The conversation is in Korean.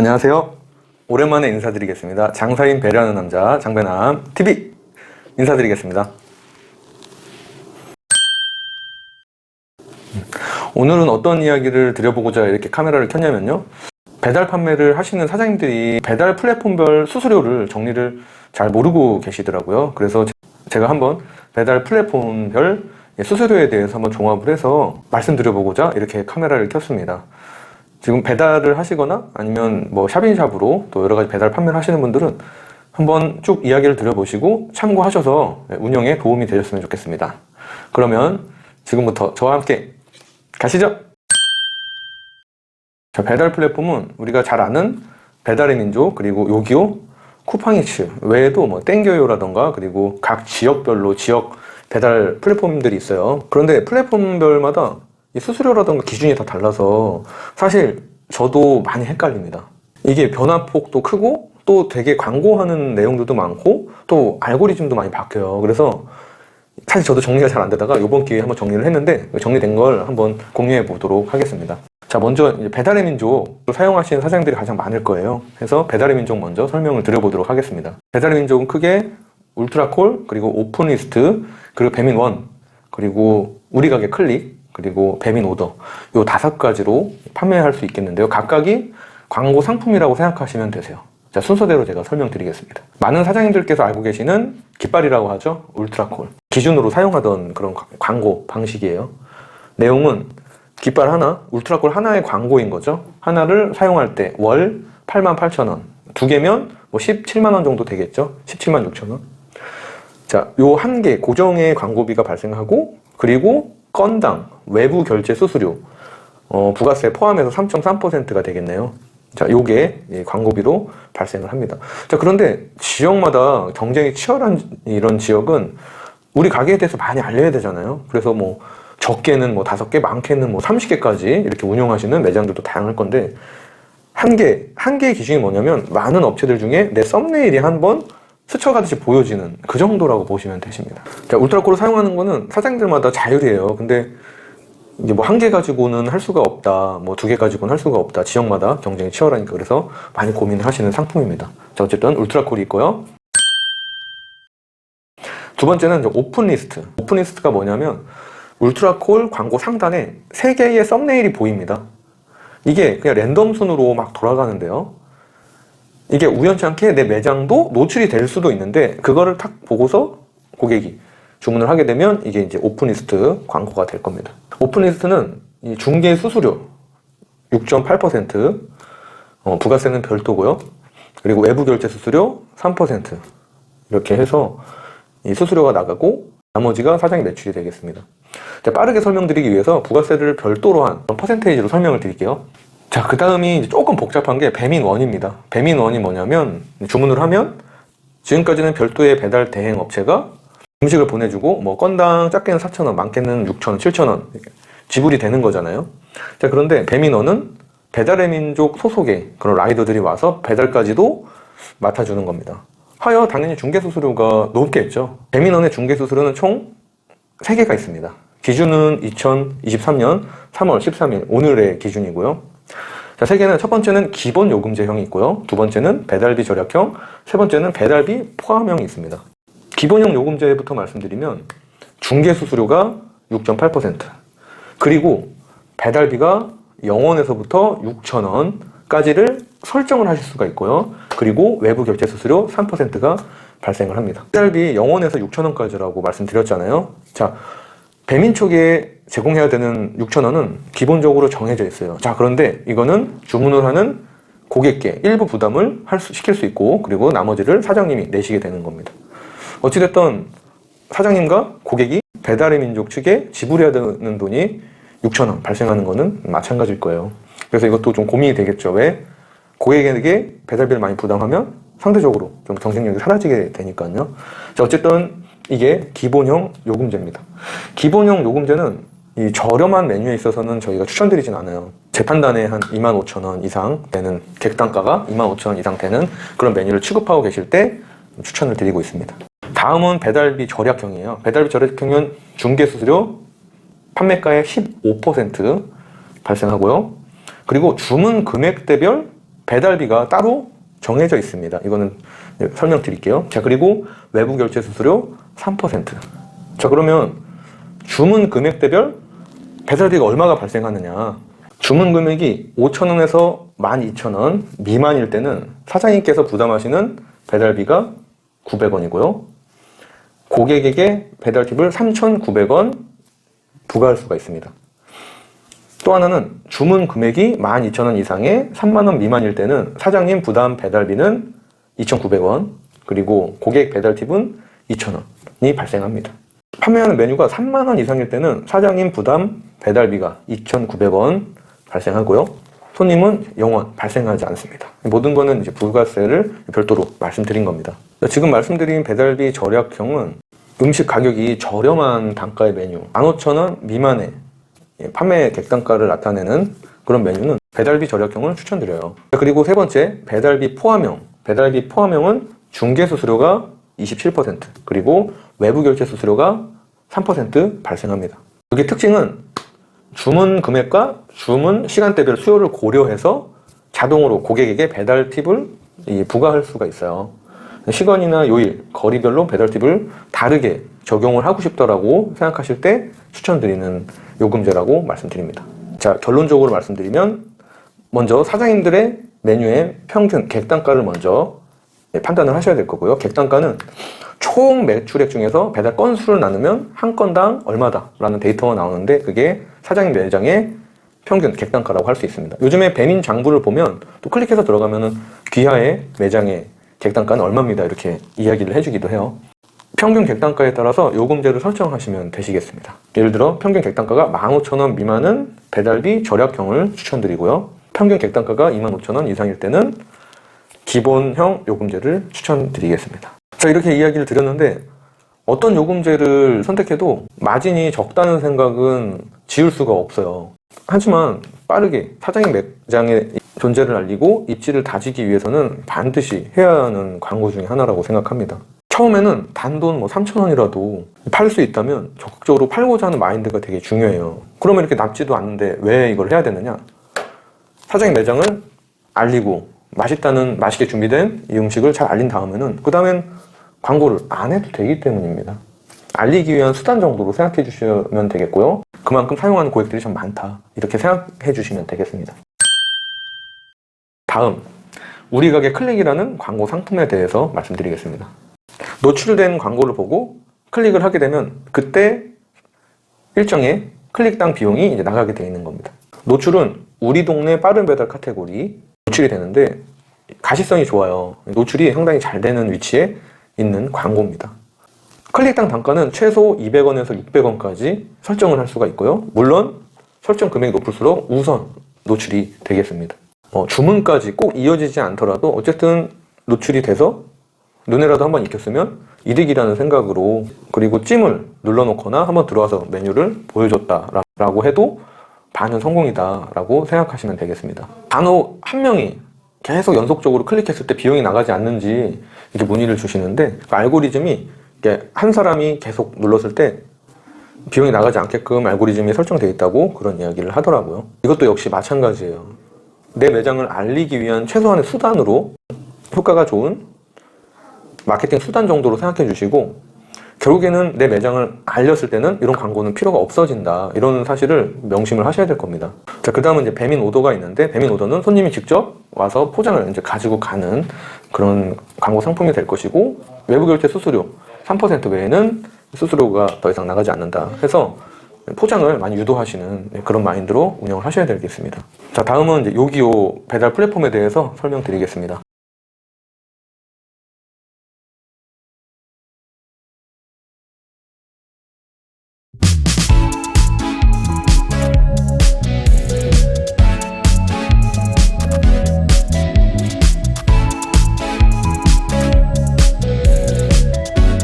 안녕하세요. 오랜만에 인사드리겠습니다. 장사인 배려하는 남자 장배남 TV 인사드리겠습니다. 오늘은 어떤 이야기를 드려보고자 이렇게 카메라를 켰냐면요, 배달 판매를 하시는 사장님들이 배달 플랫폼별 수수료를 정리를 잘 모르고 계시더라고요. 그래서 제가 한번 배달 플랫폼별 수수료에 대해서 한번 종합을 해서 말씀드려보고자 이렇게 카메라를 켰습니다. 지금 배달을 하시거나 아니면 뭐 샵인샵으로 또 여러 가지 배달 판매를 하시는 분들은 한번 쭉 이야기를 들어보시고 참고하셔서 운영에 도움이 되셨으면 좋겠습니다. 그러면 지금부터 저와 함께 가시죠. 자, 배달 플랫폼은 우리가 잘 아는 배달의 민족, 그리고 요기요, 쿠팡이츠 외에도 뭐 땡겨요라던가 그리고 각 지역별로 지역 배달 플랫폼들이 있어요. 그런데 플랫폼별마다 이 수수료라던가 기준이 다 달라서 사실 저도 많이 헷갈립니다. 이게 변화폭도 크고 또 되게 광고하는 내용들도 많고 또 알고리즘도 많이 바뀌어요. 그래서 사실 저도 정리가 잘 안 되다가 이번 기회에 한번 정리를 했는데 정리된 걸 한번 공유해 보도록 하겠습니다. 자, 먼저 배달의 민족을 사용하시는 사장님들이 가장 많을 거예요. 그래서 배달의 민족 먼저 설명을 드려보도록 하겠습니다. 배달의 민족은 크게 울트라콜, 그리고 오픈리스트, 그리고 배민원, 그리고 우리가게 클릭, 그리고 배민오더, 요 5가지로 판매할 수 있겠는데요. 각각이 광고 상품이라고 생각하시면 되세요. 자, 순서대로 제가 설명드리겠습니다. 많은 사장님들께서 알고 계시는 깃발이라고 하죠. 울트라콜. 기준으로 사용하던 그런 광고 방식이에요. 내용은 깃발 하나, 울트라콜 하나의 광고인 거죠. 하나를 사용할 때 월 88,000원, 2개면 뭐 170,000원 정도 되겠죠. 176,000원. 자, 요 한 개 고정의 광고비가 발생하고, 그리고 건당 외부 결제 수수료, 부가세 포함해서 3.3%가 되겠네요. 자, 요게 광고비로 발생을 합니다. 자, 그런데 지역마다 경쟁이 치열한 이런 지역은 우리 가게에 대해서 많이 알려야 되잖아요. 그래서 뭐 적게는 뭐 5개, 많게는 뭐 30개까지 이렇게 운영하시는 매장들도 다양할 건데, 한 개의 기준이 뭐냐면 많은 업체들 중에 내 썸네일이 한번 스쳐가듯이 보여지는 그 정도라고 보시면 되십니다. 자, 울트라콜을 사용하는 거는 사장님들마다 자율이에요. 근데 이게 뭐 1개 가지고는 할 수가 없다, 뭐 2개 가지고는 할 수가 없다. 지역마다 경쟁이 치열하니까. 그래서 많이 고민을 하시는 상품입니다. 자, 어쨌든 울트라콜이 있고요. 두 번째는 오픈리스트. 오픈리스트가 뭐냐면 울트라콜 광고 상단에 3개의 썸네일이 보입니다. 이게 그냥 랜덤 순으로 막 돌아가는데요. 이게 우연치 않게 내 매장도 노출이 될 수도 있는데, 그거를 탁 보고서 고객이 주문을 하게 되면 이게 이제 오픈리스트 광고가 될 겁니다. 오픈리스트는 이 중개 수수료 6.8%, 부가세는 별도고요. 그리고 외부 결제 수수료 3%, 이렇게 해서 이 수수료가 나가고 나머지가 사장의 매출이 되겠습니다. 자, 빠르게 설명드리기 위해서 부가세를 별도로 한 퍼센테이지로 설명을 드릴게요. 자, 그 다음이 조금 복잡한 게 배민원입니다. 배민원이 뭐냐면, 주문을 하면 지금까지는 별도의 배달 대행 업체가 음식을 보내주고 뭐 건당 작게는 4,000원, 많게는 6,000원, 7,000원 지불이 되는 거잖아요. 자, 그런데 배민원은 배달의 민족 소속의 그런 라이더들이 와서 배달까지도 맡아주는 겁니다. 하여 당연히 중개수수료가 높겠죠. 배민원의 중개수수료는 총 3개가 있습니다. 기준은 2023년 3월 13일 오늘의 기준이고요. 자, 3개는, 첫 번째는 기본 요금제형이 있고요. 두 번째는 배달비 절약형, 세 번째는 배달비 포함형이 있습니다. 기본형 요금제부터 말씀드리면 중개 수수료가 6.8%, 그리고 배달비가 0원에서부터 6,000원까지를 설정을 하실 수가 있고요. 그리고 외부 결제 수수료 3%가 발생을 합니다. 배달비 0원에서 6,000원까지라고 말씀드렸잖아요. 자, 배민 쪽에 제공해야 되는 6,000원은 기본적으로 정해져 있어요. 자, 그런데 이거는 주문을 하는 고객께 일부 부담을 시킬 수 있고, 그리고 나머지를 사장님이 내시게 되는 겁니다. 어찌됐든 사장님과 고객이 배달의 민족 측에 지불해야 되는 돈이 6,000원 발생하는 거는 마찬가지일 거예요. 그래서 이것도 좀 고민이 되겠죠. 왜? 고객에게 배달비를 많이 부담하면 상대적으로 좀 경쟁력이 사라지게 되니까요. 자, 어쨌든 이게 기본형 요금제입니다. 기본형 요금제는 이 저렴한 메뉴에 있어서는 저희가 추천드리진 않아요. 제 판단에 한 25,000원 이상 되는, 객단가가 25,000원 이상 되는 그런 메뉴를 취급하고 계실 때 추천을 드리고 있습니다. 다음은 배달비 절약형이에요. 배달비 절약형은 중개수수료 판매가의 15% 발생하고요. 그리고 주문 금액대별 배달비가 따로 정해져 있습니다. 이거는 설명드릴게요. 자, 그리고 외부 결제 수수료 3%. 자, 그러면 주문 금액대별 배달비가 얼마가 발생하느냐. 주문 금액이 5,000원에서 12,000원 미만일 때는 사장님께서 부담하시는 배달비가 900원이고요. 고객에게 배달팁을 3,900원 부과할 수가 있습니다. 또 하나는 주문 금액이 12,000원 이상의 3만원 미만일 때는 사장님 부담 배달비는 2,900원, 그리고 고객 배달팁은 2,000원이 발생합니다. 판매하는 메뉴가 3만원 이상일 때는 사장님 부담 배달비가 2,900원 발생하고요. 손님은 영원 발생하지 않습니다. 모든 거는 이제 부가세를 별도로 말씀드린 겁니다. 지금 말씀드린 배달비 절약형은 음식 가격이 저렴한 단가의 메뉴, 15,000원 미만의 판매 객단가를 나타내는 그런 메뉴는 배달비 절약형을 추천드려요. 그리고 세 번째, 배달비 포함형. 배달비 포함형은 중개 수수료가 27%, 그리고 외부 결제 수수료가 3% 발생합니다. 여기 특징은 주문 금액과 주문 시간대별 수요를 고려해서 자동으로 고객에게 배달 팁을 부과할 수가 있어요. 시간이나 요일, 거리별로 배달 팁을 다르게 적용을 하고 싶다라고 생각하실 때 추천드리는 요금제라고 말씀드립니다. 자, 결론적으로 말씀드리면 먼저 사장님들의 메뉴의 평균 객단가를 먼저 판단을 하셔야 될 거고요. 객단가는 총 매출액 중에서 배달 건수를 나누면 한 건당 얼마다 라는 데이터가 나오는데, 그게 사장님 매장의 평균 객단가라고 할 수 있습니다. 요즘에 배민 장부를 보면 또 클릭해서 들어가면은 귀하의 매장의 객단가는 얼마입니다 이렇게 이야기를 해주기도 해요. 평균 객단가에 따라서 요금제를 설정하시면 되시겠습니다. 예를 들어 평균 객단가가 15,000원 미만은 배달비 절약형을 추천드리고요. 평균 객단가가 25,000원 이상일 때는 기본형 요금제를 추천드리겠습니다. 자, 이렇게 이야기를 드렸는데 어떤 요금제를 선택해도 마진이 적다는 생각은 지울 수가 없어요. 하지만 빠르게 사장님 매장의 존재를 알리고 입지를 다지기 위해서는 반드시 해야 하는 광고 중에 하나라고 생각합니다. 처음에는 단돈 3,000원이라도 팔 수 있다면 적극적으로 팔고자 하는 마인드가 되게 중요해요. 그러면 이렇게 남지도 않는데 왜 이걸 해야 되느냐? 사장님 매장을 알리고 맛있게 준비된 이 음식을 잘 알린 다음에는 그 다음엔 광고를 안 해도 되기 때문입니다. 알리기 위한 수단 정도로 생각해 주시면 되겠고요. 그만큼 사용하는 고객들이 좀 많다 이렇게 생각해 주시면 되겠습니다. 다음, 우리 가게 클릭이라는 광고 상품에 대해서 말씀드리겠습니다. 노출된 광고를 보고 클릭을 하게 되면 그때 일정의 클릭당 비용이 이제 나가게 되어 있는 겁니다. 노출은 우리 동네 빠른 배달 카테고리 노출이 되는데 가시성이 좋아요. 노출이 상당히 잘 되는 위치에 있는 광고입니다. 클릭당 단가는 최소 200원에서 600원까지 설정을 할 수가 있고요. 물론 설정 금액이 높을수록 우선 노출이 되겠습니다. 주문까지 꼭 이어지지 않더라도 어쨌든 노출이 돼서 눈에라도 한번 익혔으면 이득이라는 생각으로, 그리고 찜을 눌러놓거나 한번 들어와서 메뉴를 보여줬다라고 해도 반은 성공이다라고 생각하시면 되겠습니다. 단어 한 명이 계속 연속적으로 클릭했을 때 비용이 나가지 않는지 이렇게 문의를 주시는데, 그 알고리즘이 한 사람이 계속 눌렀을 때 비용이 나가지 않게끔 알고리즘이 설정되어 있다고 그런 이야기를 하더라고요. 이것도 역시 마찬가지예요. 내 매장을 알리기 위한 최소한의 수단으로 효과가 좋은 마케팅 수단 정도로 생각해 주시고, 결국에는 내 매장을 알렸을 때는 이런 광고는 필요가 없어진다, 이런 사실을 명심을 하셔야 될 겁니다. 자, 그 다음은 이제 배민 오더가 있는데, 배민 오더는 손님이 직접 와서 포장을 이제 가지고 가는 그런 광고 상품이 될 것이고, 외부 결제 수수료 3% 외에는 수수료가 더 이상 나가지 않는다 해서 포장을 많이 유도하시는 그런 마인드로 운영을 하셔야 되겠습니다. 자, 다음은 이제 요기요 배달 플랫폼에 대해서 설명드리겠습니다.